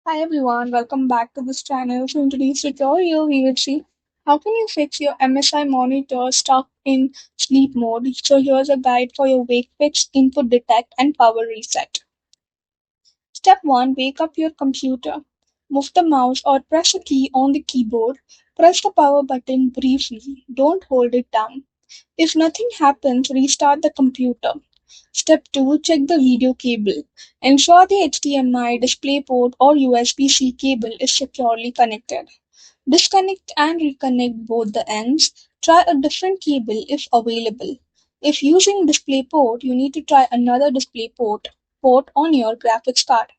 Hi everyone, welcome back to this channel. So in today's tutorial, we will see how can you fix your MSI monitor stuck in sleep mode. So here's a guide for your wake fix, input detect, and power reset. Step 1. Wake up your computer. Move the mouse or press a key on the keyboard. Press the power button briefly. Don't hold it down. If nothing happens, restart the computer. Step 2. Check the video cable. Ensure the HDMI, DisplayPort, or USB-C cable is securely connected. Disconnect and reconnect both the ends. Try a different cable if available. If using DisplayPort, you need to try another DisplayPort port on your graphics card.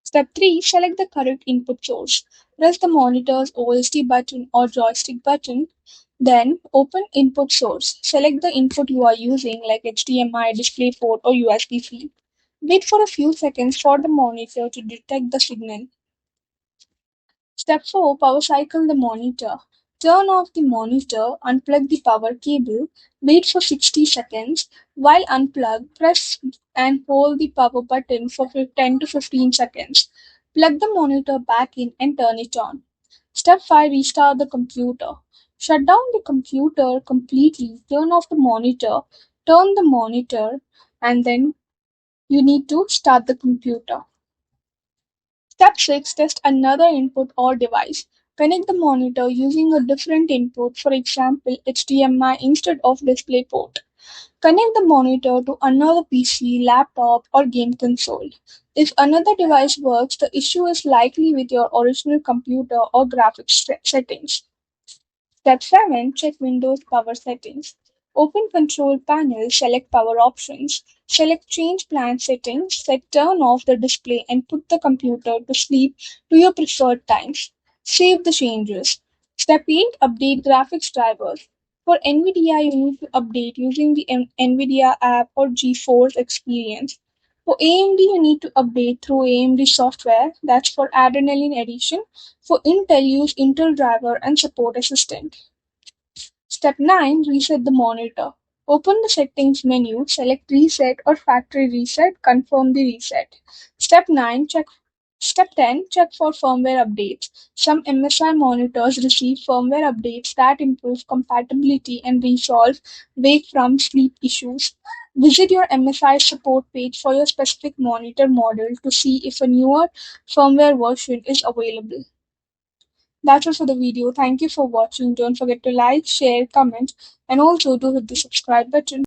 Step 3. Select the correct input source. Press the monitor's OSD button or joystick button. Then open input source. Select the input you are using like HDMI, DisplayPort, or USB-C. Wait for a few seconds for the monitor to detect the signal. Step 4. Power cycle the monitor. Turn off the monitor, unplug the power cable, wait for 60 seconds. While unplugged, press and hold the power button for 10 to 15 seconds. Plug the monitor back in and turn it on. Step 5. Restart the computer. Shut down the computer completely, turn off the monitor, turn the monitor, and then you need to start the computer. Step 6. Test another input or device. Connect the monitor using a different input, for example HDMI instead of DisplayPort. Connect the monitor to another PC, laptop, or game console. If another device works, the issue is likely with your original computer or graphics settings. Step 7. Check Windows power settings. Open Control Panel, select Power Options. Select Change Plan Settings, set Turn off the display and put the computer to sleep to your preferred times. Save the changes. Step 8. Update graphics drivers. For NVIDIA, you need to update using the NVIDIA app or GeForce Experience. For AMD, you need to update through AMD software, that's for Adrenaline Edition. For Intel, use Intel Driver and Support Assistant. Step 9. Reset the monitor. Open the settings menu, select reset or factory reset, confirm the reset. Step 9. Step 10. Check for firmware updates. Some MSI monitors receive firmware updates that improve compatibility and resolve wake from sleep issues. Visit your MSI support page for your specific monitor model to see if a newer firmware version is available. That's all for the video. Thank you for watching. Don't forget to like, share, comment, and also do hit the subscribe button.